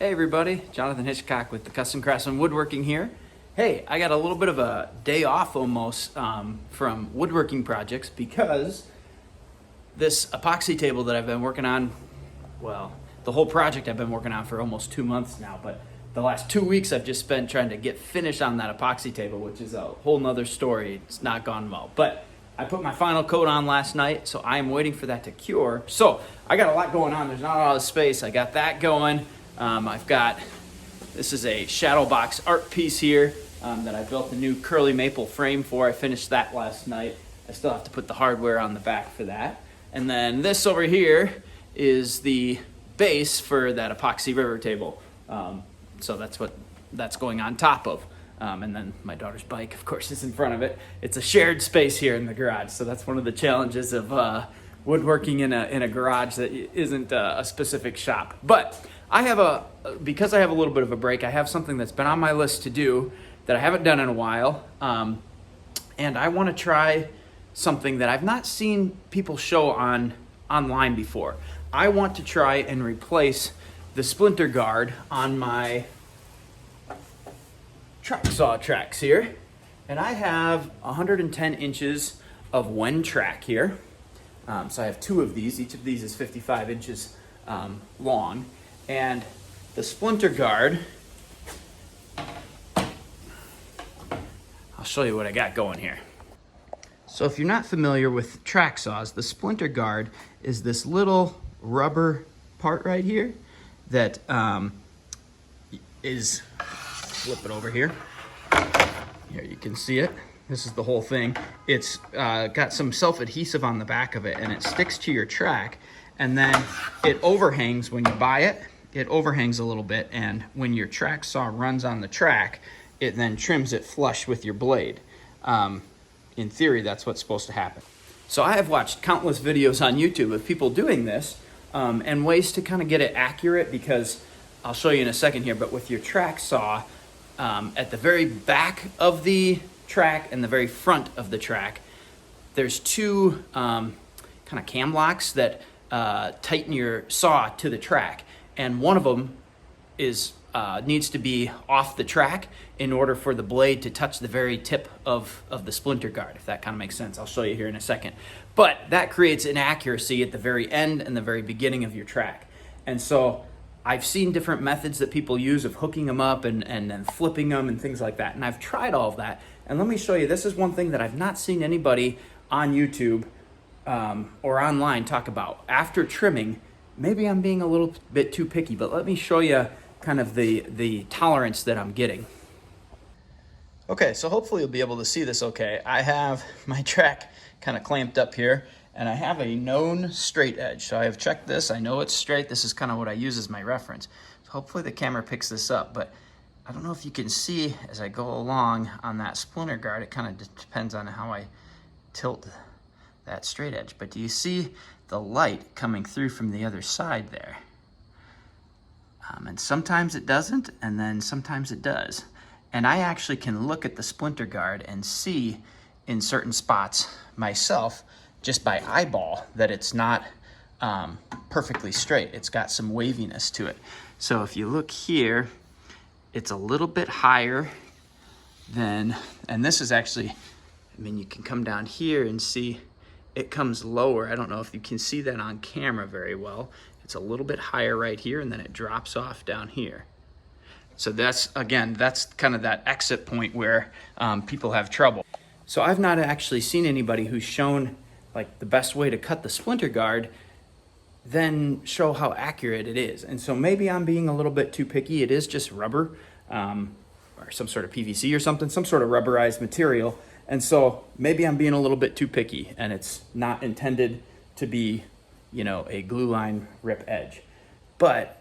Hey everybody, Jonathan Hitchcock with the Custom Craftsman Woodworking here. Hey, I got a little bit of a day off almost from woodworking projects because this epoxy table that I've been working on, well, the whole project I've been working on for almost 2 months now, but the last 2 weeks I've just spent trying to get finished on that epoxy table, which is a whole nother story. It's not gone well, but I put my final coat on last night, so I am waiting for that to cure. So I got a lot going on. There's not a lot of space. I got that going. This is a shadow box art piece here that I built a new curly maple frame for. I finished that last night. I still have to put the hardware on the back for that. And then this over here is the base for that epoxy river table. So that's going on top of. And then my daughter's bike, of course, is in front of it. It's a shared space here in the garage. So that's one of the challenges of woodworking in a garage that isn't a specific shop. But because I have a little bit of a break, I have something that's been on my list to do that I haven't done in a while. And I want to try something that I've not seen people show online before. I want to try and replace the splinter guard on my track saw tracks here. And I have 110 inches of Wen track here. So I have two of these. Each of these is 55 inches long. And the splinter guard, I'll show you what I got going here. So if you're not familiar with track saws, the splinter guard is this little rubber part right here that flip it over here. Here you can see it. This is the whole thing. It's got some self-adhesive on the back of it, and it sticks to your track, and then it overhangs when you buy it. It overhangs a little bit, and when your track saw runs on the track, it then trims it flush with your blade. In theory, that's what's supposed to happen. So I have watched countless videos on YouTube of people doing this and ways to kind of get it accurate, because I'll show you in a second here, but with your track saw, at the very back of the track and the very front of the track, there's two kind of cam locks that tighten your saw to the track. And one of them needs to be off the track in order for the blade to touch the very tip of the splinter guard, if that kind of makes sense. I'll show you here in a second. But that creates inaccuracy at the very end and the very beginning of your track. And so I've seen different methods that people use of hooking them up and then flipping them and things like that. And I've tried all of that. And let me show you, this is one thing that I've not seen anybody on YouTube or online talk about. After trimming, maybe I'm being a little bit too picky, but let me show you kind of the tolerance that I'm getting. Okay, so hopefully you'll be able to see this okay. I have my track kind of clamped up here, and I have a known straight edge. So I have checked this, I know it's straight. This is kind of what I use as my reference. So hopefully the camera picks this up, but I don't know if you can see as I go along on that splinter guard. It kind of depends on how I tilt that straight edge. But do you see the light coming through from the other side there? And sometimes it doesn't, and then sometimes it does. And I actually can look at the splinter guard and see in certain spots myself, just by eyeball, that it's not perfectly straight. It's got some waviness to it. So if you look here, it's a little bit higher than, and this is actually, I mean, you can come down here and see it comes lower. I don't know if you can see that on camera very well. It's a little bit higher right here, and then it drops off down here. So that's kind of that exit point where people have trouble. So I've not actually seen anybody who's shown like the best way to cut the splinter guard, then show how accurate it is. And so maybe I'm being a little bit too picky. It is just rubber or some sort of PVC or something, some sort of rubberized material. And so maybe I'm being a little bit too picky, and it's not intended to be, you know, a glue line rip edge. But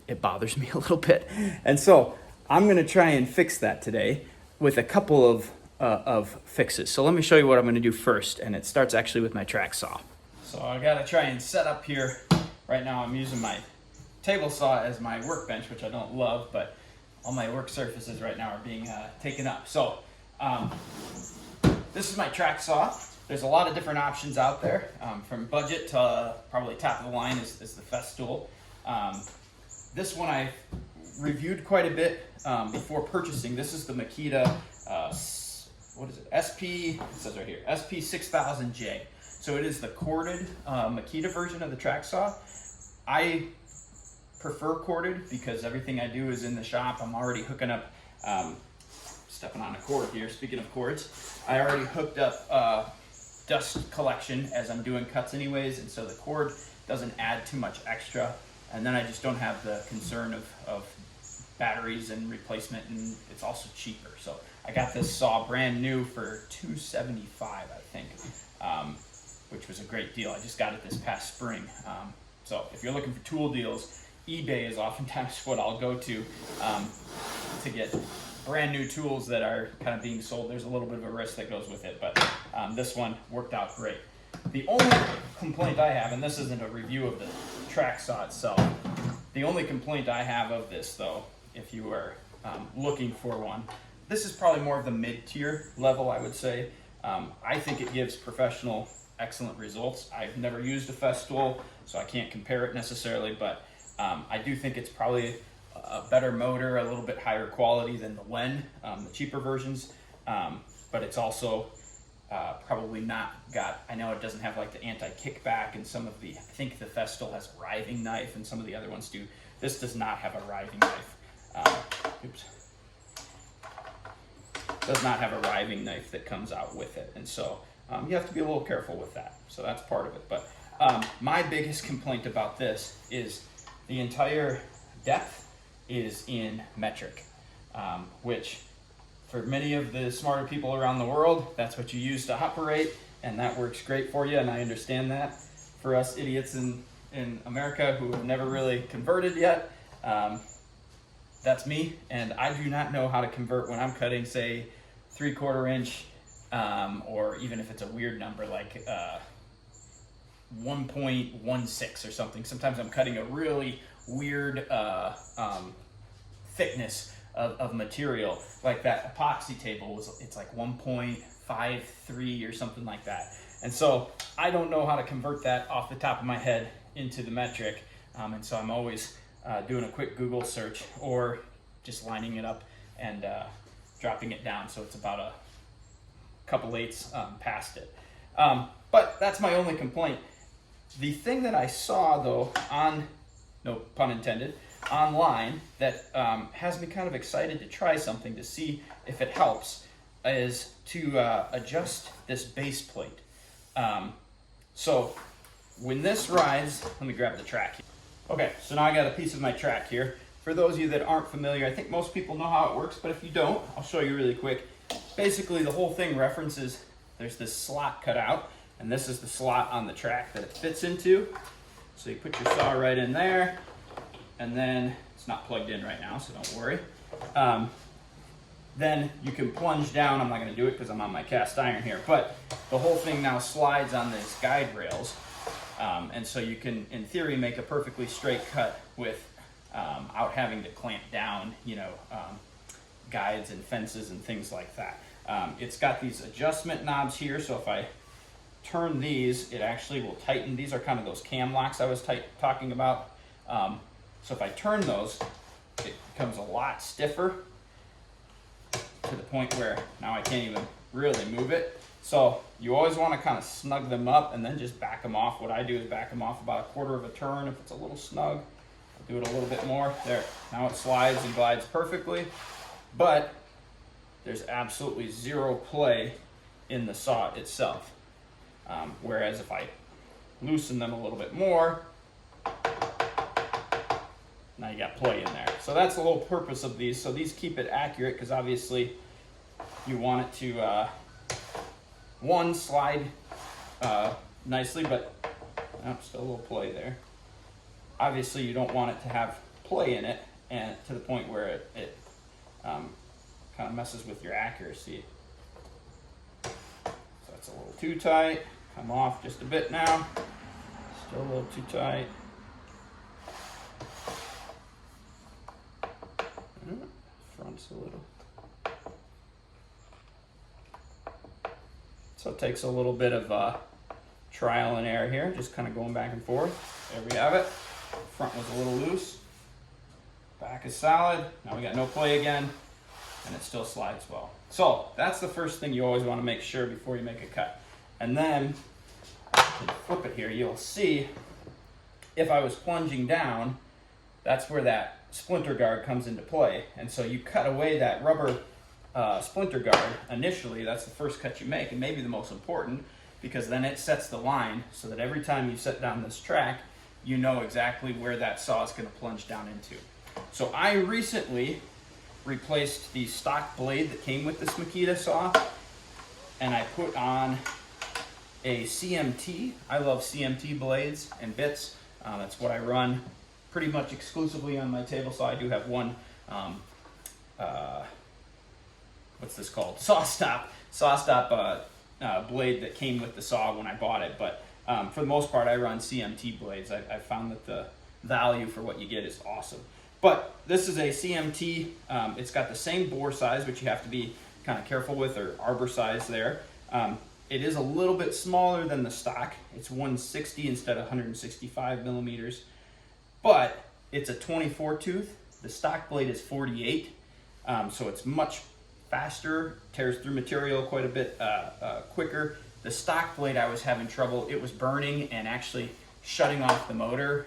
it bothers me a little bit. And so I'm gonna try and fix that today with a couple of fixes. So let me show you what I'm gonna do first, and it starts actually with my track saw. So I gotta try and set up here. Right now I'm using my table saw as my workbench, which I don't love, but all my work surfaces right now are being taken up. So this is my track saw. There's a lot of different options out there, from budget to probably top of the line is the Festool. This one I reviewed quite a bit before purchasing. This is the Makita, what is it? It says right here, SP6000J. So it is the corded Makita version of the track saw. I prefer corded because everything I do is in the shop. I'm already hooking up, stepping on a cord here, speaking of cords, I already hooked up dust collection as I'm doing cuts anyways, and so the cord doesn't add too much extra, and then I just don't have the concern of batteries and replacement, and it's also cheaper. So I got this saw brand new for $275, I think, which was a great deal. I just got it this past spring. So if you're looking for tool deals, eBay is oftentimes what I'll go to get brand new tools that are kind of being sold. There's a little bit of a risk that goes with it, but this one worked out great. The only complaint I have, and this isn't a review of the track saw itself, the only complaint I have of this though, if you are looking for one, this is probably more of the mid-tier level, I would say. I think it gives professional, excellent results. I've never used a Festool, so I can't compare it necessarily, but I do think it's probably a better motor, a little bit higher quality than the Wen, the cheaper versions, but it's also probably not got, I know it doesn't have like the anti-kickback and some of the, I think the Festool has a riving knife and some of the other ones do. This does not have a riving knife. Does not have a riving knife that comes out with it, and so you have to be a little careful with that. So that's part of it. But my biggest complaint about this is the entire depth is in metric, which for many of the smarter people around the world, that's what you use to operate, and that works great for you, and I understand that. For us idiots in America who have never really converted yet, that's me, and I do not know how to convert when I'm cutting, say, 3/4 inch, or even if it's a weird number like 1.16 or something. Sometimes I'm cutting a really weird thickness of material, like that epoxy table it's like 1.53 or something like that, and so I don't know how to convert that off the top of my head into the metric, and so I'm always doing a quick Google search or just lining it up and dropping it down so it's about a couple eighths past it, but that's my only complaint. The thing that I saw though on, no pun intended, online that has me kind of excited to try something to see if it helps is to adjust this base plate. So when this rides, let me grab the track here. Okay, so now I got a piece of my track here. For those of you that aren't familiar, I think most people know how it works, but if you don't, I'll show you really quick. Basically the whole thing references, there's this slot cut out, and this is the slot on the track that it fits into. So you put your saw right in there, and then it's not plugged in right now, so don't worry. Then you can plunge down. I'm not going to do it because I'm on my cast iron here, but the whole thing now slides on these guide rails, and so you can, in theory, make a perfectly straight cut without having to clamp down, guides and fences and things like that. It's got these adjustment knobs here, so if I turn these, it actually will tighten. These are kind of those cam locks I was talking about. So if I turn those, it becomes a lot stiffer to the point where now I can't even really move it. So you always want to kind of snug them up and then just back them off. What I do is back them off about 1/4 of a turn. If it's a little snug, I'll do it a little bit more. There, now it slides and glides perfectly, but there's absolutely zero play in the saw itself. Whereas if I loosen them a little bit more, now you got play in there. So that's the whole purpose of these. So these keep it accurate because obviously you want it to, one, slide nicely, but still a little play there. Obviously you don't want it to have play in it and to the point where it kind of messes with your accuracy. So that's a little too tight. Come off just a bit now. Still a little too tight. Front's a little. So it takes a little bit of trial and error here, just kind of going back and forth. There we have it. Front was a little loose. Back is solid. Now we got no play again, and it still slides well. So that's the first thing you always want to make sure before you make a cut. And then, if you flip it here, you'll see if I was plunging down, that's where that splinter guard comes into play. And so you cut away that rubber splinter guard initially. That's the first cut you make, and maybe the most important, because then it sets the line so that every time you set down this track, you know exactly where that saw is going to plunge down into. So I recently replaced the stock blade that came with this Makita saw, and I put on a CMT. I love CMT blades and bits. That's what I run pretty much exclusively on my table saw. I do have one, what's this called? Saw stop blade that came with the saw when I bought it. But for the most part, I run CMT blades. I found that the value for what you get is awesome. But this is a CMT. It's got the same bore size, which you have to be kind of careful with, or arbor size there. It is a little bit smaller than the stock. It's 160 instead of 165 millimeters. But it's a 24 tooth. The stock blade is 48. So it's much faster, tears through material quite a bit quicker. The stock blade, I was having trouble. It was burning and actually shutting off the motor,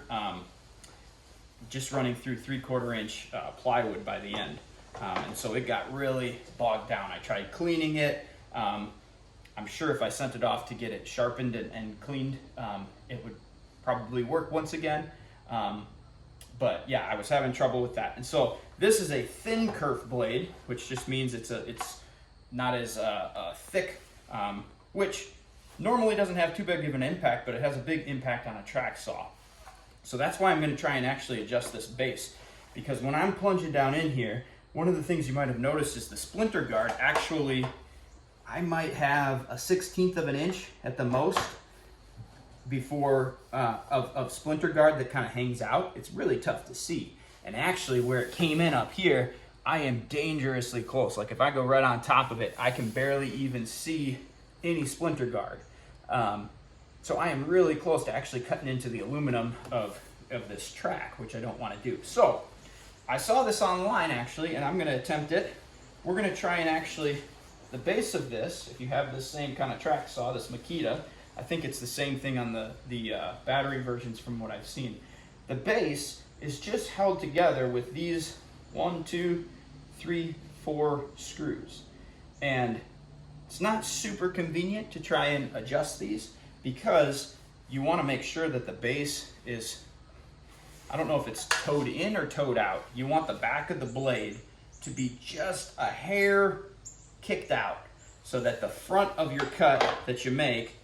just running through 3/4 inch plywood by the end. And so it got really bogged down. I tried cleaning it. I'm sure if I sent it off to get it sharpened and cleaned, it would probably work once again. But yeah, I was having trouble with that. And so this is a thin kerf blade, which just means it's not as thick, which normally doesn't have too big of an impact, but it has a big impact on a track saw. So that's why I'm going to try and actually adjust this base, because when I'm plunging down in here, one of the things you might have noticed is the splinter guard actually, I might have a 1/16 of an inch at the most before of splinter guard that kind of hangs out. It's really tough to see. And actually where it came in up here, I am dangerously close. Like if I go right on top of it, I can barely even see any splinter guard. So I am really close to actually cutting into the aluminum of this track, which I don't want to do. So I saw this online actually, and I'm going to attempt it. We're going to try and actually, the base of this, if you have this same kind of track saw, this Makita, I think it's the same thing on the battery versions from what I've seen. The base is just held together with these 1, 2, 3, 4 screws. And it's not super convenient to try and adjust these, because you want to make sure that the base is, I don't know if it's towed in or towed out. You want the back of the blade to be just a hair kicked out, so that the front of your cut that you make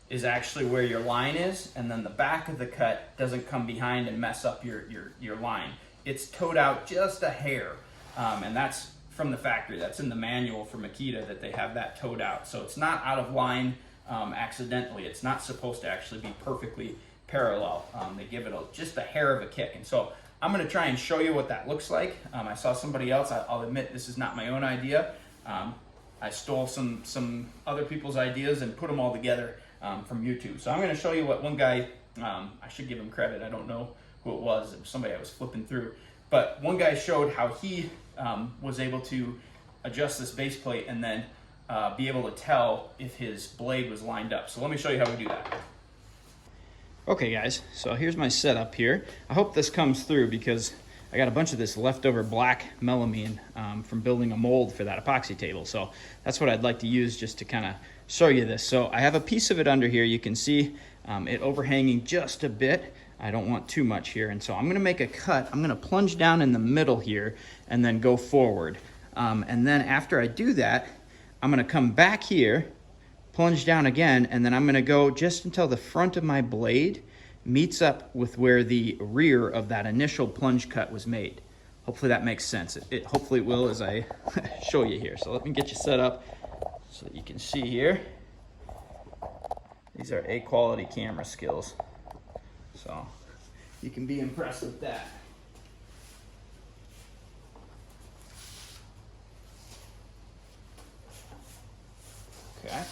is actually where your line is, and then the back of the cut doesn't come behind and mess up your line. It's towed out just a hair, and that's from the factory. That's in the manual for Makita, that they have that towed out. So it's not out of line accidentally. It's not supposed to actually be perfectly parallel. They give it just a hair of a kick. And so I'm going to try and show you what that looks like. I saw somebody else. I'll admit this is not my own idea. I stole some other people's ideas and put them all together from YouTube. So I'm going to show you what one guy, I should give him credit. I don't know who it was. It was somebody I was flipping through. But one guy showed how he was able to adjust this base plate and then be able to tell if his blade was lined up. So let me show you how we do that. Okay guys, so here's my setup here. I hope this comes through, because I got a bunch of this leftover black melamine from building a mold for that epoxy table. So that's what I'd like to use just to kind of show you this. So I have a piece of it under here. You can see it overhanging just a bit. I don't want too much here. And so I'm gonna make a cut. I'm gonna plunge down in the middle here and then go forward. And then after I do that, I'm gonna come back here, plunge down again, and then I'm gonna go just until the front of my blade meets up with where the rear of that initial plunge cut was made. Hopefully that makes sense. Hopefully it will as I show you here. So let me get you set up so that you can see here. These are A-quality camera skills. So you can be impressed with that. Okay.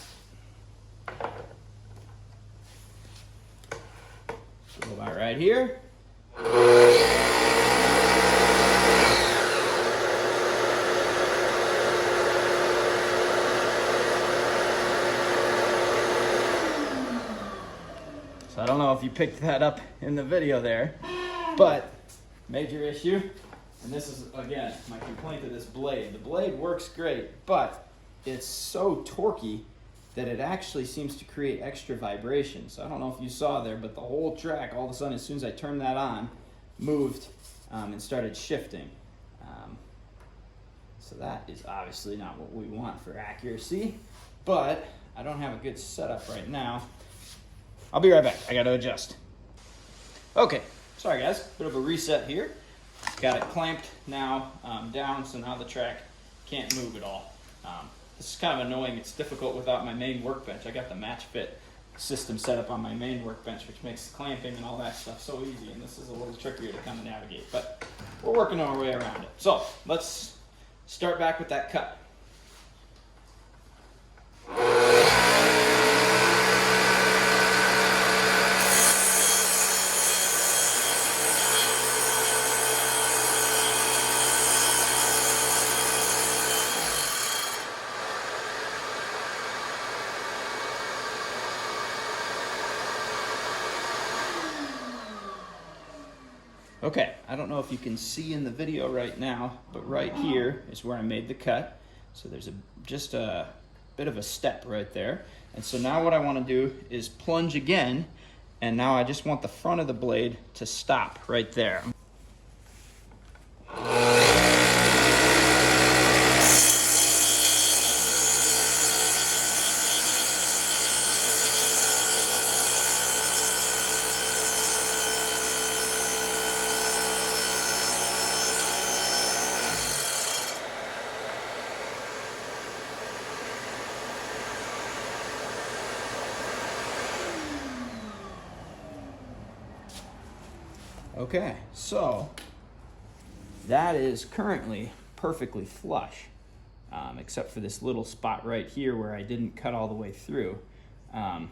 So about right here. if you picked that up in the video there, but major issue, and this is, again, my complaint to this blade. The blade works great, but it's so torquey that it actually seems to create extra vibration. So I don't know if you saw there, but the whole track, all of a sudden, as soon as I turned that on, moved and started shifting. So that is obviously not what we want for accuracy, but I don't have a good setup right now. I'll be right back. I got to adjust. Okay, sorry guys, bit of a reset here. Got it clamped now down, so now the track can't move at all. This is kind of annoying. It's difficult without my main workbench. I got the match fit system set up on my main workbench, which makes clamping and all that stuff so easy, and this is a little trickier to kind of navigate, but we're working our way around it. So let's start back with that cut. Okay, I don't know if you can see in the video right now, but right here is where I made the cut. So there's just a bit of a step right there. And so now what I want to do is plunge again, and now I just want the front of the blade to stop right there. Okay, so that is currently perfectly flush, except for this little spot right here where I didn't cut all the way through. And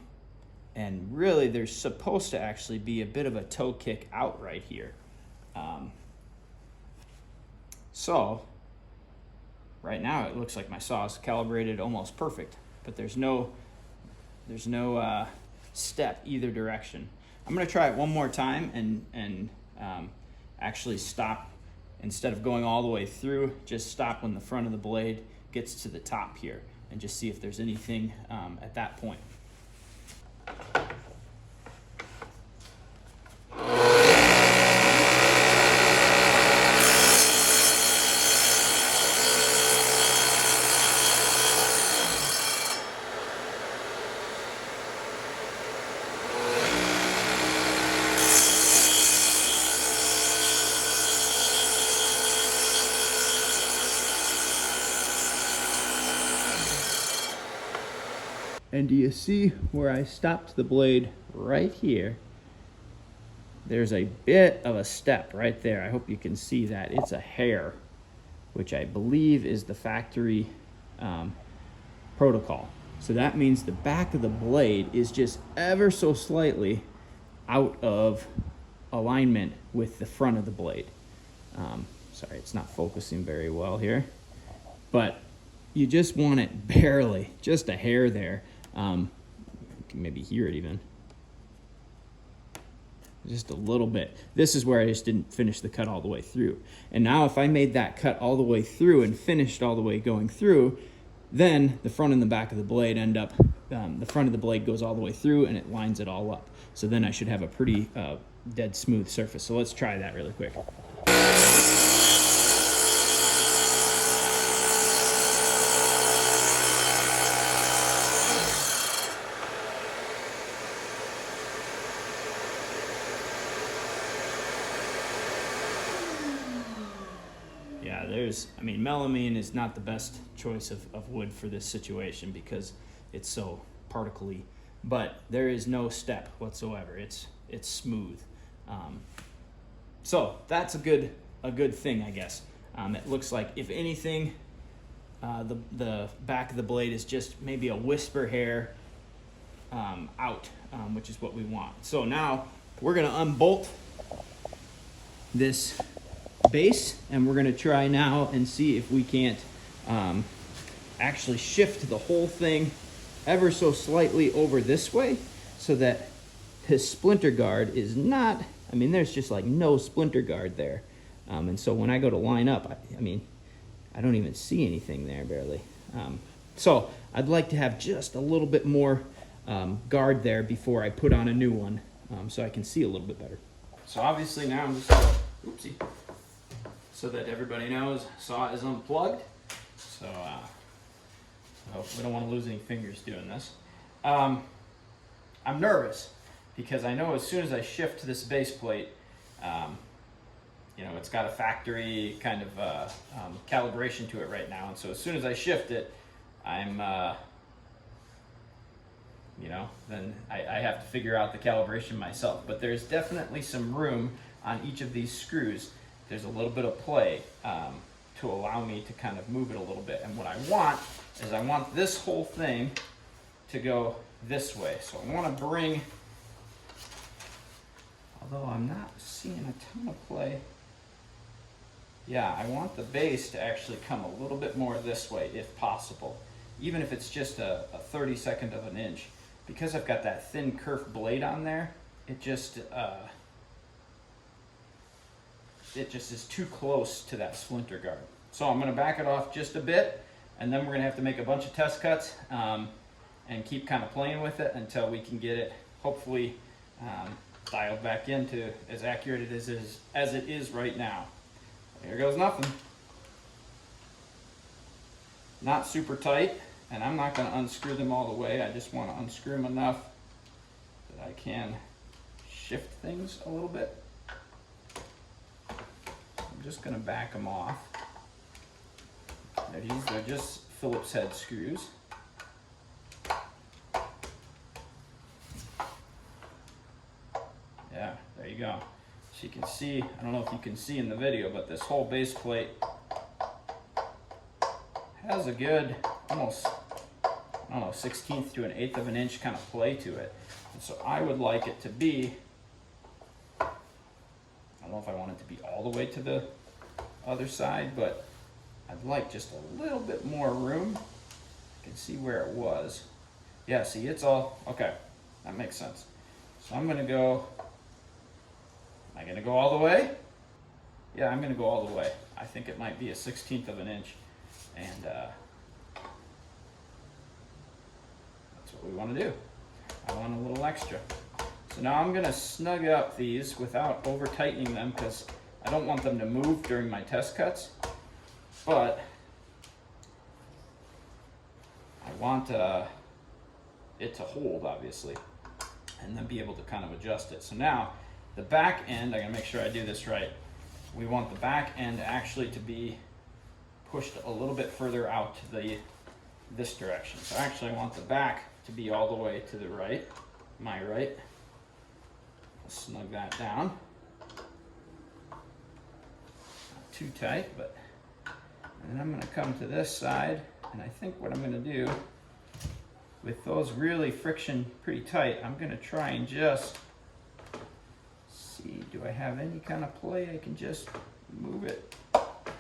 really there's supposed to actually be a bit of a toe kick out right here. So right now it looks like my saw is calibrated almost perfect, but there's no step either direction. I'm gonna try it one more time and actually stop, instead of going all the way through, just stop when the front of the blade gets to the top here and just see if there's anything at that point. And do you see where I stopped the blade right here? There's a bit of a step right there. I hope you can see that. It's a hair, which I believe is the factory protocol. So that means the back of the blade is just ever so slightly out of alignment with the front of the blade. Sorry, it's not focusing very well here. But you just want it barely, just a hair there. You can maybe hear it even. Just a little bit. This is where I just didn't finish the cut all the way through. And now if I made that cut all the way through and finished all the way going through, then the front and the back of the blade end up, the front of the blade goes all the way through and it lines it all up. So then I should have a pretty dead smooth surface. So let's try that really quick. Yeah, I mean, melamine is not the best choice of wood for this situation because it's so particly, but there is no step whatsoever. It's smooth. So that's a good thing, I guess. It looks like, if anything, the back of the blade is just maybe a whisper hair out, which is what we want. So now we're gonna unbolt this base, and we're going to try now and see if we can't actually shift the whole thing ever so slightly over this way, so that this splinter guard is not, I mean, there's just like no splinter guard there. And so when I go to line up, I mean, I don't even see anything there barely. So I'd like to have just a little bit more guard there before I put on a new one, so I can see a little bit better. So obviously now I'm just, oopsie, so that everybody knows, saw is unplugged. So we don't want to lose any fingers doing this. I'm nervous because I know as soon as I shift this base plate, you know, it's got a factory kind of calibration to it right now. And so as soon as I shift it, I'm, you know, then I have to figure out the calibration myself. But there's definitely some room on each of these screws. There's a little bit of play to allow me to kind of move it a little bit. And what I want is I want this whole thing to go this way. So I want to bring, although I'm not seeing a ton of play, yeah, I want the base to actually come a little bit more this way if possible, even if it's just a 32nd of an inch. Because I've got that thin kerf blade on there, it just is too close to that splinter guard. So I'm going to back it off just a bit, and then we're going to have to make a bunch of test cuts and keep kind of playing with it until we can get it hopefully dialed back into as accurate as it is right now. Here goes nothing. Not super tight, and I'm not going to unscrew them all the way. I just want to unscrew them enough that I can shift things a little bit. I'm just going to back them off. They're just Phillips head screws. Yeah, there you go. So you can see, I don't know if you can see in the video, but this whole base plate has a good, almost, I don't know, 1/16 to an 1/8 of an inch kind of play to it. And so I would like it to be, I don't know if I want it to be all the way to the other side, but I'd like just a little bit more room. You can see where it was. Yeah, see, it's all, okay, that makes sense. So I'm gonna go, am I gonna go all the way? Yeah, I'm gonna go all the way. I think it might be a 1/16 of an inch. And that's what we want to do. I want a little extra. So now I'm going to snug up these without over tightening them because I don't want them to move during my test cuts. But I want it to hold, obviously, and then be able to kind of adjust it. So now the back end, I got to make sure I do this right. We want the back end actually to be pushed a little bit further out to this direction. So actually I want the back to be all the way to the right, my right. I'll snug that down. Not too tight, but, and then I'm gonna come to this side, and I think what I'm gonna do, with those really friction pretty tight, I'm gonna try and just see, do I have any kind of play? I can just move it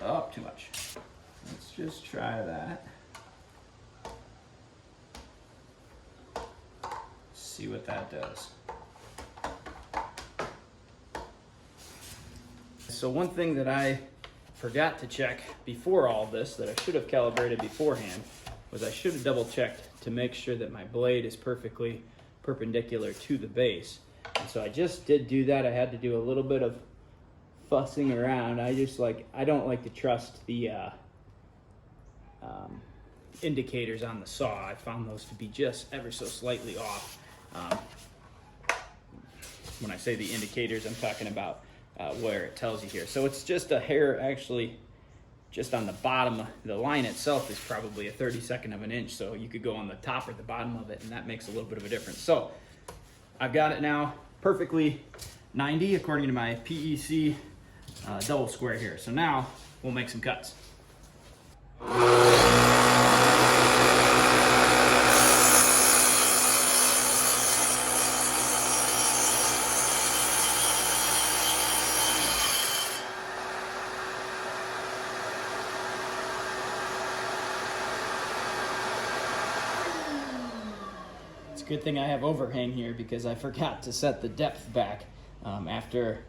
up too much. Let's just try that. See what that does. So one thing that I forgot to check before all this that I should have calibrated beforehand was I should have double checked to make sure that my blade is perfectly perpendicular to the base. And so I just did do that. I had to do a little bit of fussing around. I don't like to trust the indicators on the saw. I found those to be just ever so slightly off. When I say the indicators, I'm talking about where it tells you here. So it's just a hair actually just on the bottom. The line itself is probably a 32nd of an inch, so you could go on the top or the bottom of it, and that makes a little bit of a difference. So I've got it now perfectly 90 according to my PEC double square here. So now we'll make some cuts. a good thing I have overhang here because I forgot to set the depth back after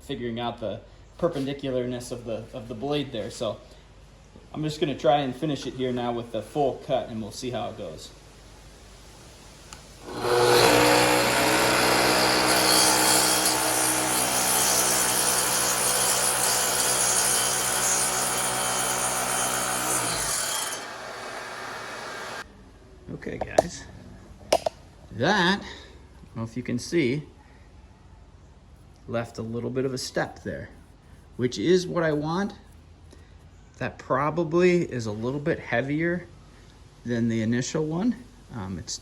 figuring out the perpendicularness of the blade there. So I'm just going to try and finish it here now with the full cut, and we'll see how it goes. Okay guys, that, I don't know if you can see, left a little bit of a step there, which is what I want. That probably is a little bit heavier than the initial one. It's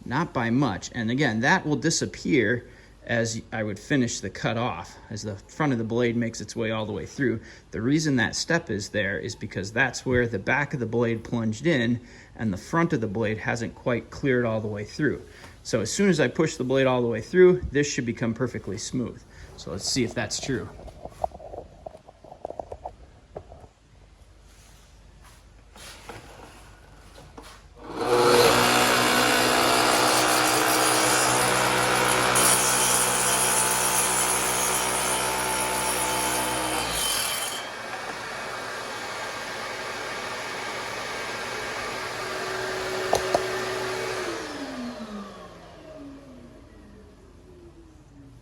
not by much. And again, that will disappear as I would finish the cut off, as the front of the blade makes its way all the way through. The reason that step is there is because that's where the back of the blade plunged in and the front of the blade hasn't quite cleared all the way through. So as soon as I push the blade all the way through, this should become perfectly smooth. So let's see if that's true.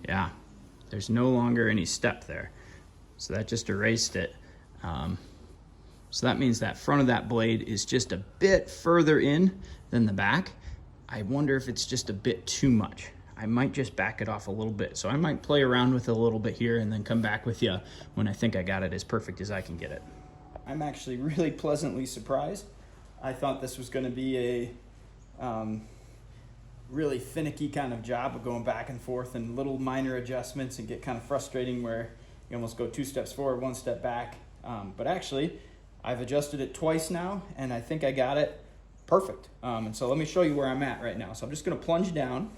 Yeah, there's no longer any step there. So that just erased it. So that means that front of that blade is just a bit further in than the back. I wonder if it's just a bit too much. I might just back it off a little bit. So I might play around with it a little bit here and then come back with you when I think I got it as perfect as I can get it. I'm actually really pleasantly surprised. I thought this was going to be a really finicky kind of job of going back and forth and little minor adjustments, and get kind of frustrating where you almost go 2 steps forward, 1 step back. But actually, I've adjusted it twice now, and I think I got it perfect. And so let me show you where I'm at right now. So I'm just going to plunge down.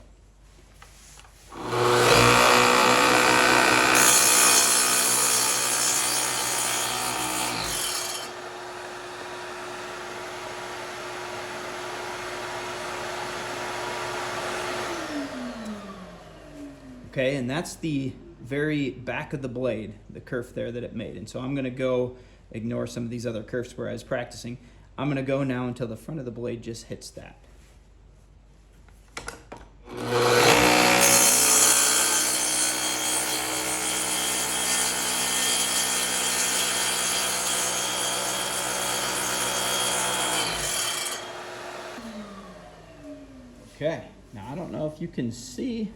Okay, and that's the very back of the blade, the kerf there that it made. And so I'm gonna go ignore some of these other kerfs where I was practicing. I'm gonna go now until the front of the blade just hits that. Okay, now I don't know if you can see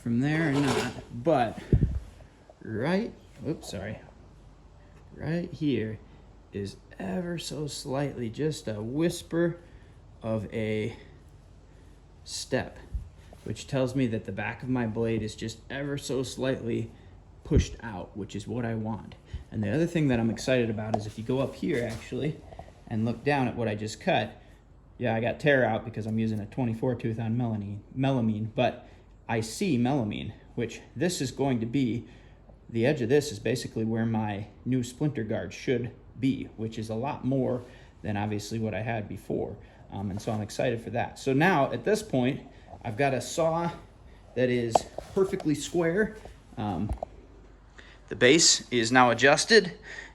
from there or not, but right here is ever so slightly just a whisper of a step, which tells me that the back of my blade is just ever so slightly pushed out, which is what I want. And the other thing that I'm excited about is if you go up here actually and look down at what I just cut, yeah, I got tear out because I'm using a 24 tooth on melamine, but I see melamine, which this is going to be, the edge of this is basically where my new splinter guard should be, which is a lot more than obviously what I had before. And so I'm excited for that. So now at this point, I've got a saw that is perfectly square. The base is now adjusted,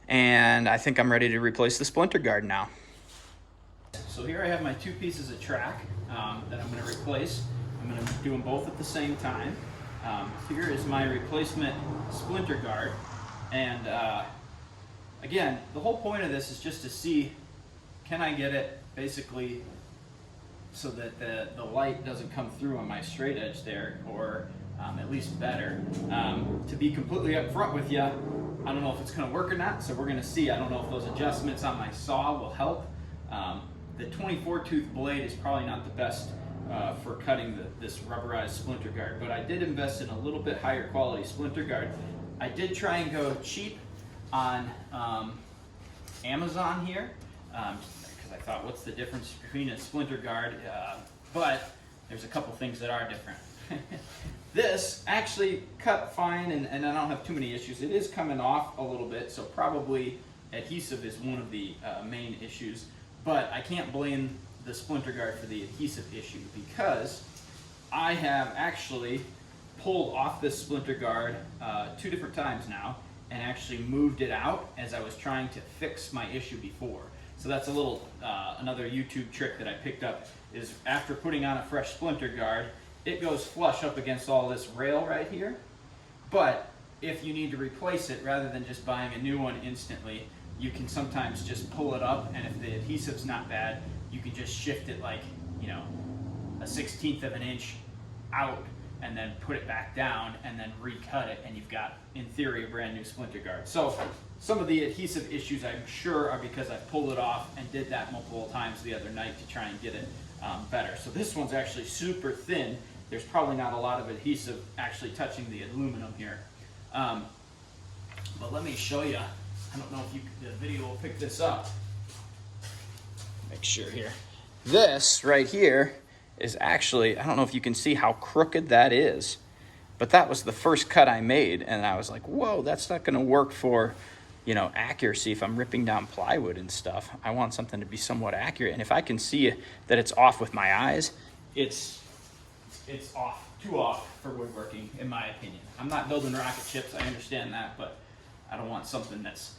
and I think I'm ready to replace the splinter guard now. So here I have my 2 pieces of track that I'm going to replace. I'm going to do them both at the same time. Here is my replacement splinter guard, and again, the whole point of this is just to see, can I get it basically so that the light doesn't come through on my straight edge there, or at least better. To be completely upfront with you, I don't know if it's going to work or not, so we're going to see. I don't know if those adjustments on my saw will help. The 24 tooth blade is probably not the best for cutting this rubberized splinter guard, but I did invest in a little bit higher quality splinter guard. I did try and go cheap on Amazon here, because I thought, what's the difference between a splinter guard? But there's a couple things that are different. This actually cut fine, and I don't have too many issues. It is coming off a little bit, so probably adhesive is one of the main issues. But I can't blame the splinter guard for the adhesive issue, because I have actually pulled off this splinter guard 2 different times now and actually moved it out as I was trying to fix my issue before. So that's a little, another YouTube trick that I picked up, is after putting on a fresh splinter guard, it goes flush up against all this rail right here. But if you need to replace it, rather than just buying a new one instantly, you can sometimes just pull it up, and if the adhesive's not bad, you can just shift it like, you know, a 1/16 of an inch out, and then put it back down, and then recut it, and you've got, in theory, a brand new splinter guard. So some of the adhesive issues, I'm sure, are because I pulled it off and did that multiple times the other night to try and get it better. So this one's actually super thin. There's probably not a lot of adhesive actually touching the aluminum here. But let me show you. I don't know if the video will pick this up. Make sure here. This right here is actually, I don't know if you can see how crooked that is, but that was the first cut I made, and I was like, whoa, that's not gonna work for, you know, accuracy if I'm ripping down plywood and stuff. I want something to be somewhat accurate, and if I can see that it's off with my eyes, it's off, too off for woodworking, in my opinion. I'm not building rocket ships, I understand that, but I don't want something that's,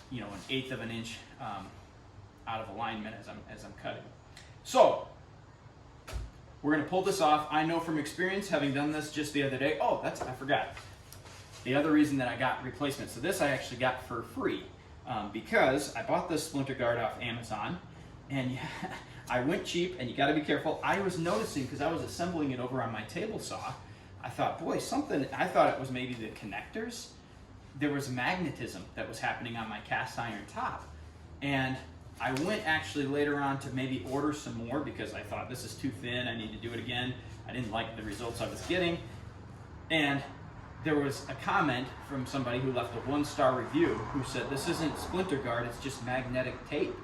you know, 1/8 of an inch out of alignment as I'm cutting. So we're gonna pull this off. I know from experience, having done this just the other day. Oh, I forgot. The other reason that I got replacements. So this I actually got for free because I bought this splinter guard off Amazon, and I went cheap, and you gotta be careful. I was noticing, because I was assembling it over on my table saw, I thought, boy, I thought it was maybe the connectors. There was magnetism that was happening on my cast iron top. And I went actually later on to maybe order some more, because I thought this is too thin, I need to do it again. I didn't like the results I was getting. And there was a comment from somebody who left a 1-star review who said, this isn't splinter guard, it's just magnetic tape.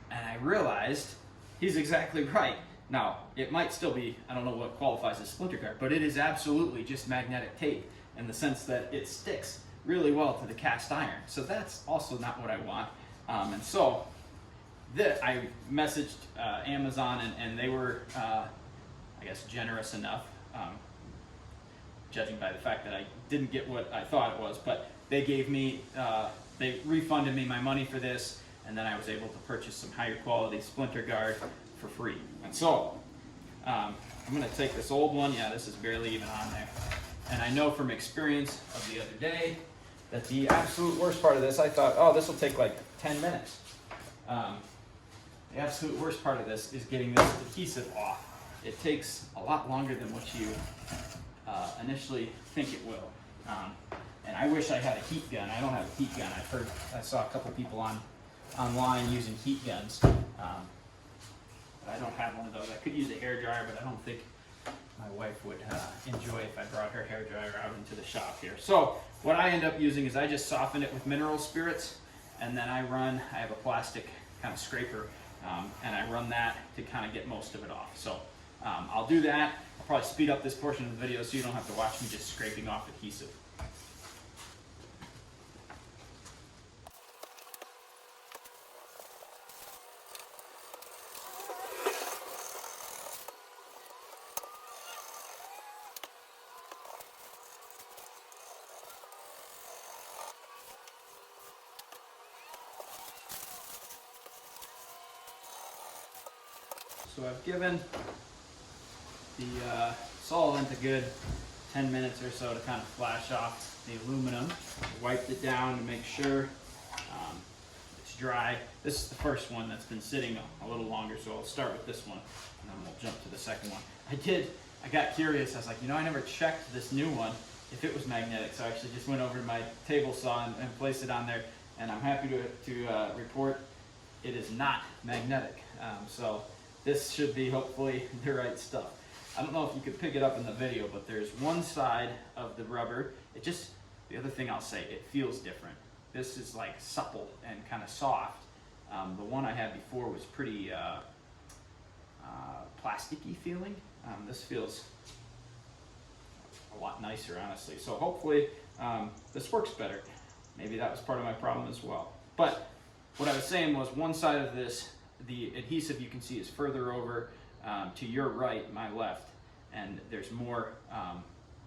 And I realized he's exactly right. Now, it might still be, I don't know what qualifies as splinter guard, but it is absolutely just magnetic tape in the sense that it sticks really well to the cast iron. So that's also not what I want. And so I messaged Amazon, and they were, I guess, generous enough, judging by the fact that I didn't get what I thought it was, but they gave me, they refunded me my money for this, and then I was able to purchase some higher quality splinter guard for free. And so I'm going to take this old one. Yeah, this is barely even on there. And I know from experience of the other day that the absolute worst part of this, I thought, oh, this will take like 10 minutes. The absolute worst part of this is getting this adhesive off. It takes a lot longer than what you initially think it will. And I wish I had a heat gun. I don't have a heat gun. I saw a couple people online using heat guns. But I don't have one of those. I could use a hairdryer, but I don't think my wife would enjoy if I brought her hairdryer out into the shop here. So what I end up using is I just soften it with mineral spirits, and then I have a plastic kind of scraper, and I run that to kind of get most of it off. So I'll do that. I'll probably speed up this portion of the video so you don't have to watch me just scraping off adhesive. So I've given the solvent a good 10 minutes or so to kind of flash off the aluminum. Wiped it down to make sure it's dry. This is the first one that's been sitting a little longer, so I'll start with this one, and then we'll jump to the second one. I got curious. I was like, I never checked this new one if it was magnetic, so I actually just went over to my table saw and placed it on there, and I'm happy to report it is not magnetic. So this should be hopefully the right stuff. I don't know if you could pick it up in the video, but there's one side of the rubber. The other thing I'll say, it feels different. This is like supple and kind of soft. The one I had before was pretty plasticky feeling. This feels a lot nicer, honestly. So hopefully this works better. Maybe that was part of my problem as well. But what I was saying was one side of this the adhesive you can see is further over to your right, my left, and there's more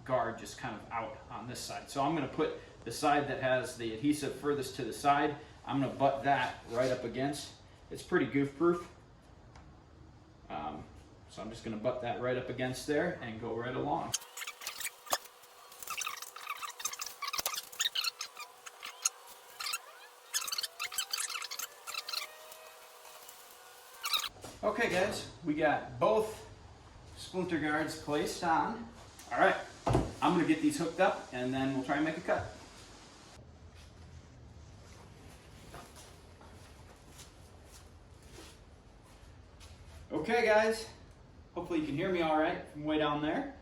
guard just kind of out on this side. So I'm going to put the side that has the adhesive furthest to the side, I'm going to butt that right up against. It's pretty goof proof. So I'm just going to butt that right up against there and go right along. Okay guys, we got both splinter guards placed on. All right, I'm gonna get these hooked up and then we'll try and make a cut. Okay guys, hopefully you can hear me all right from way down there.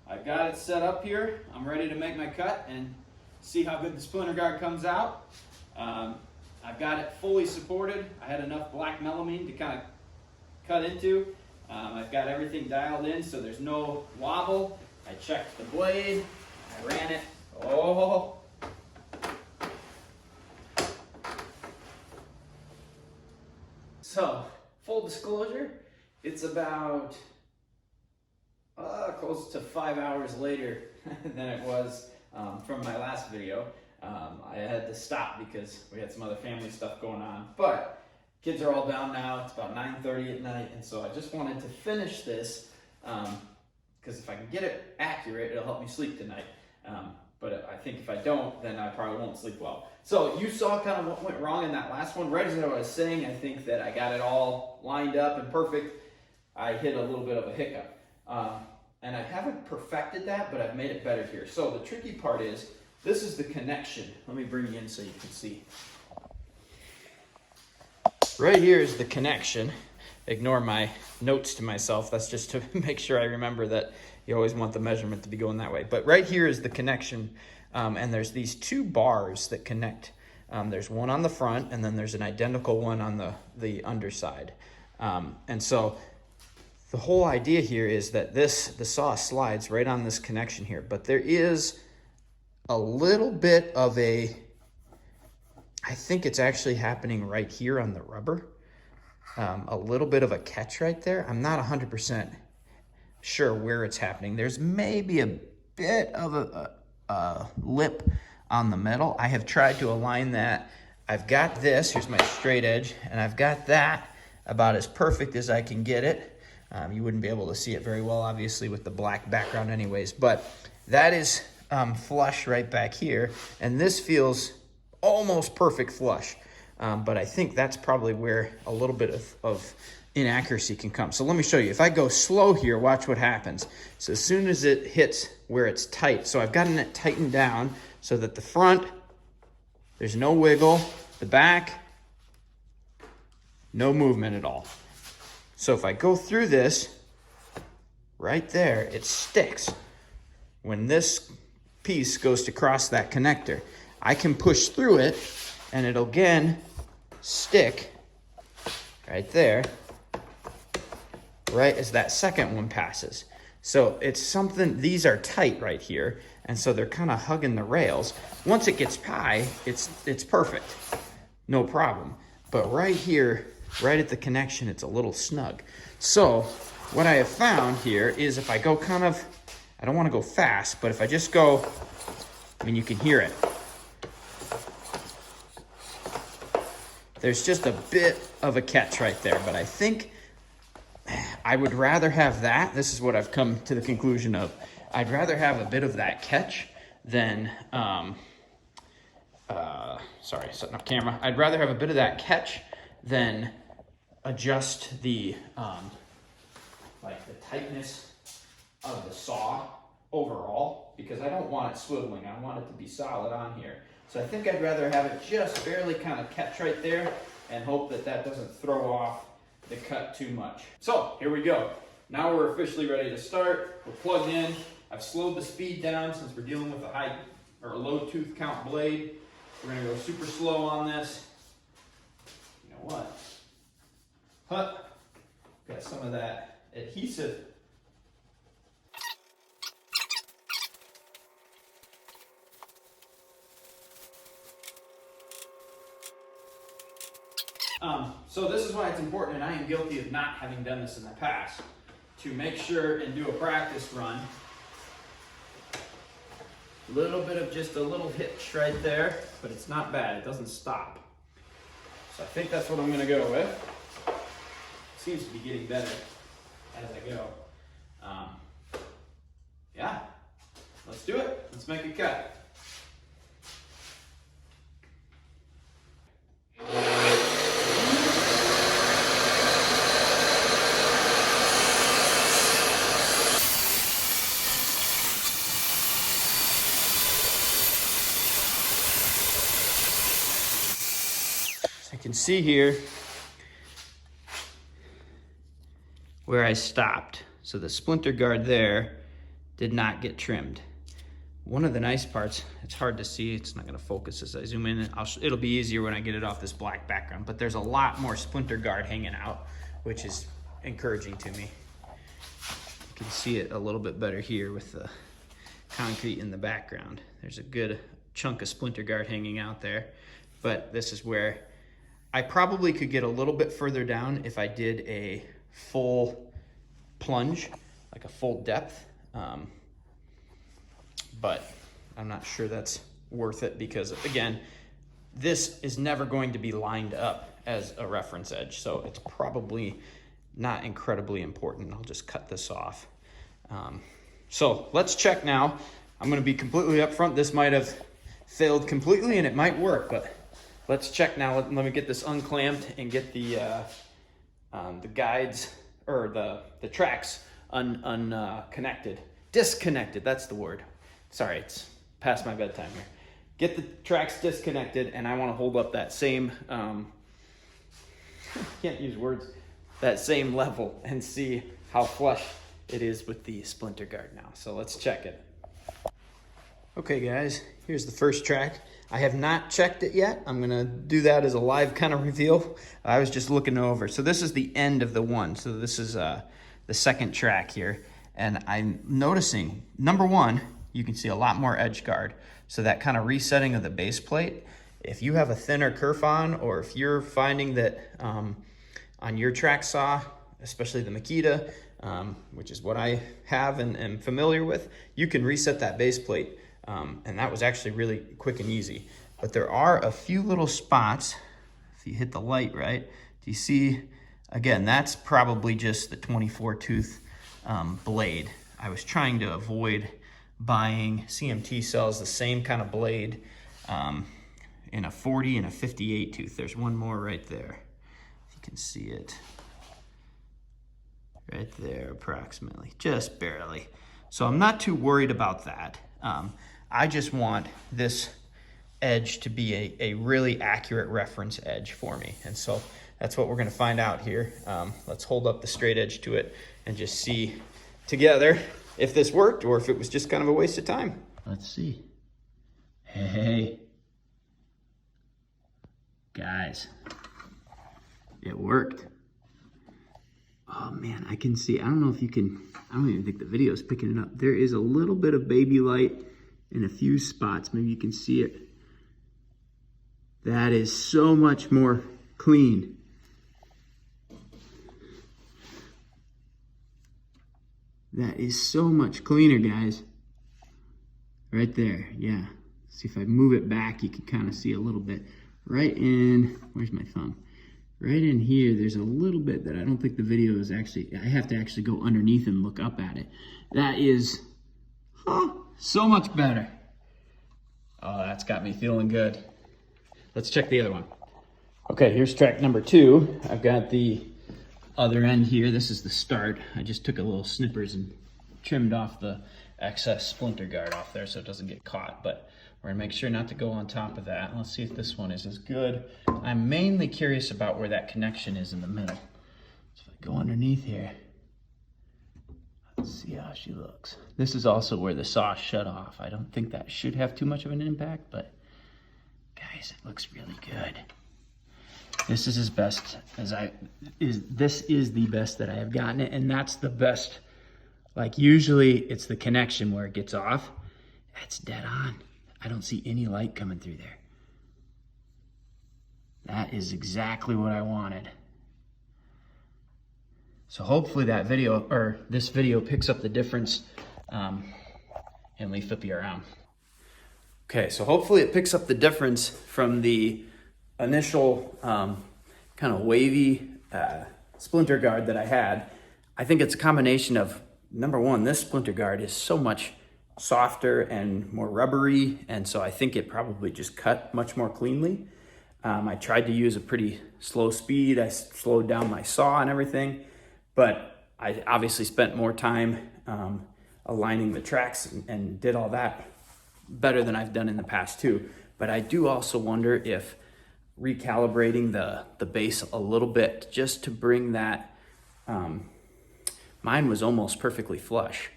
I've got it set up here. I'm ready to make my cut and see how good the splinter guard comes out. I've got it fully supported. I had enough black melamine to kind of cut into. I've got everything dialed in so there's no wobble. I checked the blade, I ran it. Oh. So, full disclosure, it's about close to 5 hours later than it was from my last video. I had to stop because we had some other family stuff going on, but kids are all down now. It's about 9:30 at night, and so I just wanted to finish this because if I can get it accurate, it'll help me sleep tonight. But I think if I don't, then I probably won't sleep well. So you saw kind of what went wrong in that last one. Right as I was saying, I think that I got it all lined up and perfect. I hit a little bit of a hiccup. And I haven't perfected that, but I've made it better here. So the tricky part is, this is the connection. Let me bring you in so you can see. Right here is the connection. Ignore my notes to myself. That's just to make sure I remember that you always want the measurement to be going that way. But right here is the connection, and there's these two bars that connect. There's one on the front, and then there's an identical one on the underside. And so the whole idea here is that the saw slides right on this connection here, but there is a little bit of I think it's actually happening right here on the rubber. A little bit of a catch right there. I'm not 100% sure where it's happening. There's maybe a bit of a lip on the metal. I have tried to align that. I've got this, here's my straight edge, and I've got that about as perfect as I can get it. You wouldn't be able to see it very well, obviously, with the black background anyways, but that is flush right back here, and this feels almost perfect flush. But I think that's probably where a little bit of inaccuracy can come. So let me show you. If I go slow here, watch what happens. So as soon as it hits where it's tight, so I've gotten it tightened down so that the front, there's no wiggle, the back, no movement at all. So if I go through this, right there, it sticks. When this piece goes to cross that connector, I can push through it and it'll again stick right there, right as that second one passes. So it's something, these are tight right here, and so they're kind of hugging the rails. Once it gets high, it's perfect, no problem. But right here, right at the connection, it's a little snug. So what I have found here is if I go kind of, I don't want to go fast, but if I just go, I mean, you can hear it. There's just a bit of a catch right there, but I think I would rather have that. This is what I've come to the conclusion of. I'd rather have a bit of that catch than, sorry, setting up camera. I'd rather have a bit of that catch than adjust the, like the tightness of the saw overall, because I don't want it swiveling. I want it to be solid on here. So I think I'd rather have it just barely kind of catch right there and hope that that doesn't throw off the cut too much. So here we go. Now we're officially ready to start. We're plugged in. I've slowed the speed down since we're dealing with a high or a low tooth count blade. We're gonna go super slow on this. You know what? Got some of that adhesive. So this is why it's important, and I am guilty of not having done this in the past, to make sure and do a practice run. A little bit of just a little hitch right there, but it's not bad. It doesn't stop. So I think that's what I'm going to go with. Seems to be getting better as I go. Yeah, let's do it. Let's make a cut. So you can see here where I stopped. So the splinter guard there did not get trimmed. One of the nice parts, it's hard to see, it's not gonna focus as I zoom in. It'll be easier when I get it off this black background, but there's a lot more splinter guard hanging out, which is encouraging to me. You can see it a little bit better here with the concrete in the background. There's a good chunk of splinter guard hanging out there, but this is where I probably could get a little bit further down if I did a full plunge, like a full depth. But I'm not sure that's worth it because, again, this is never going to be lined up as a reference edge, so it's probably not incredibly important. I'll just cut this off. So let's check now. I'm going to be completely upfront. This might have failed completely and it might work, but let's check now. Let me get this unclamped and get the guides or the tracks unconnected. Disconnected, that's the word. Sorry, it's past my bedtime here. Get the tracks disconnected, and I want to hold up that same, can't use words, that same level and see how flush it is with the splinter guard now. So let's check it. Okay guys, here's the first track. I have not checked it yet. I'm gonna do that as a live kind of reveal. I was just looking over. So this is the end of the one. So this is the second track here. And I'm noticing, number one, you can see a lot more edge guard. So that kind of resetting of the base plate, if you have a thinner kerf on, or if you're finding that on your track saw, especially the Makita, which is what I have and am familiar with, you can reset that base plate. And that was actually really quick and easy. But there are a few little spots, if you hit the light right, do you see, again, that's probably just the 24 tooth blade. I was trying to avoid buying, CMT sells the same kind of blade in a 40 and a 58 tooth. There's one more right there, if you can see it. Right there, approximately, just barely. So I'm not too worried about that. I just want this edge to be a really accurate reference edge for me. And so that's what we're gonna find out here. Let's hold up the straight edge to it and just see together if this worked or if it was just kind of a waste of time. Let's see. Hey, guys, it worked. Oh man, I can see, I don't know if you can, I don't even think the video is picking it up. There is a little bit of baby light in a few spots. Maybe you can see it. That is so much more clean. That is so much cleaner, guys. Right there, yeah. See if I move it back, you can kind of see a little bit. Right in, where's my thumb? Right in here, there's a little bit that I don't think the video is actually, I have to actually go underneath and look up at it. That is, so much better. Oh, that's got me feeling good. Let's check the other one. Okay, here's track number 2. I've got the other end here. This is the start. I just took a little snippers and trimmed off the excess splinter guard off there so it doesn't get caught, but we're gonna make sure not to go on top of that. Let's see if this one is as good. I'm mainly curious about where that connection is in the middle. So if I go underneath here, let's see how she looks. This is also where the saw shut off. I don't think that should have too much of an impact, but guys, it looks really good. This is as best as this is the best that I have gotten it, and that's the best. Like usually it's the connection where it gets off. That's dead on. I don't see any light coming through there. That is exactly what I wanted. So hopefully that video, or this video, picks up the difference and we flip you around. Okay, so hopefully it picks up the difference from the initial kind of wavy splinter guard that I had. I think it's a combination of, number one, this splinter guard is so much softer and more rubbery, and so I think it probably just cut much more cleanly. I tried to use a pretty slow speed. I slowed down my saw and everything, but I obviously spent more time aligning the tracks and did all that better than I've done in the past too. But I do also wonder if recalibrating the base a little bit just to bring that, mine was almost perfectly flush,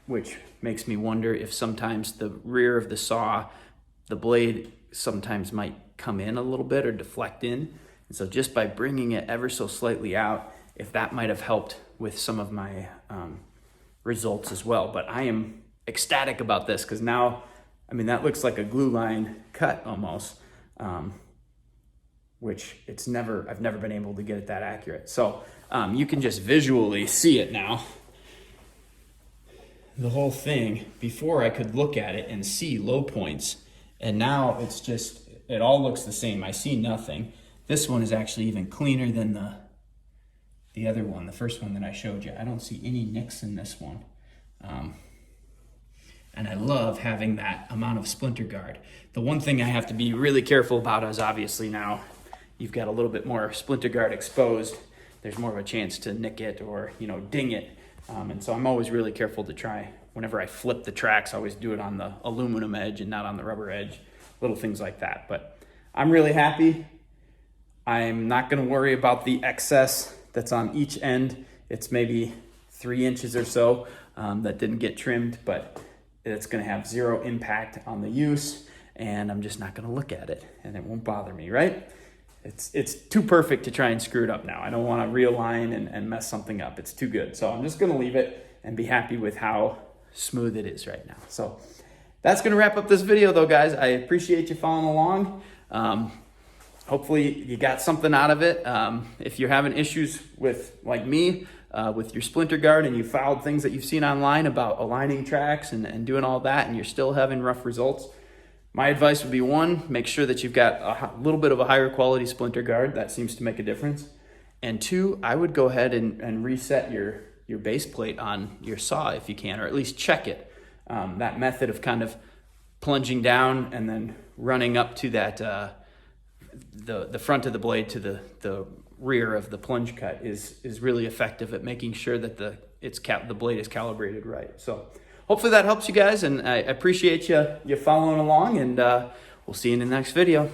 which makes me wonder if sometimes the rear of the saw, the blade sometimes might come in a little bit or deflect in. And so just by bringing it ever so slightly out, if that might have helped with some of my results as well. But I am ecstatic about this because now, I mean, that looks like a glue line cut almost, which I've never been able to get it that accurate. So you can just visually see it now. The whole thing, before I could look at it and see low points, and now it's just, it all looks the same. I see nothing. This one is actually even cleaner than the other one, the first one that I showed you. I don't see any nicks in this one. And I love having that amount of splinter guard. The one thing I have to be really careful about is obviously now you've got a little bit more splinter guard exposed. There's more of a chance to nick it or, ding it. And so I'm always really careful to try, whenever I flip the tracks, I always do it on the aluminum edge and not on the rubber edge, little things like that. But I'm really happy. I'm not gonna worry about the excess that's on each end. It's maybe 3 inches or so that didn't get trimmed, but it's gonna have zero impact on the use, and I'm just not gonna look at it, and it won't bother me, right? It's too perfect to try and screw it up now. I don't wanna realign and mess something up. It's too good. So I'm just gonna leave it and be happy with how smooth it is right now. So that's gonna wrap up this video though, guys. I appreciate you following along. Hopefully you got something out of it. If you're having issues with, like me, with your splinter guard and you found things that you've seen online about aligning tracks and doing all that and you're still having rough results, my advice would be, one, make sure that you've got a little bit of a higher quality splinter guard. That seems to make a difference. And two, I would go ahead and reset your base plate on your saw if you can, or at least check it. That method of kind of plunging down and then running up to that the front of the blade to the rear of the plunge cut is really effective at making sure that the blade is calibrated right. So hopefully that helps you guys, and I appreciate you following along, and we'll see you in the next video.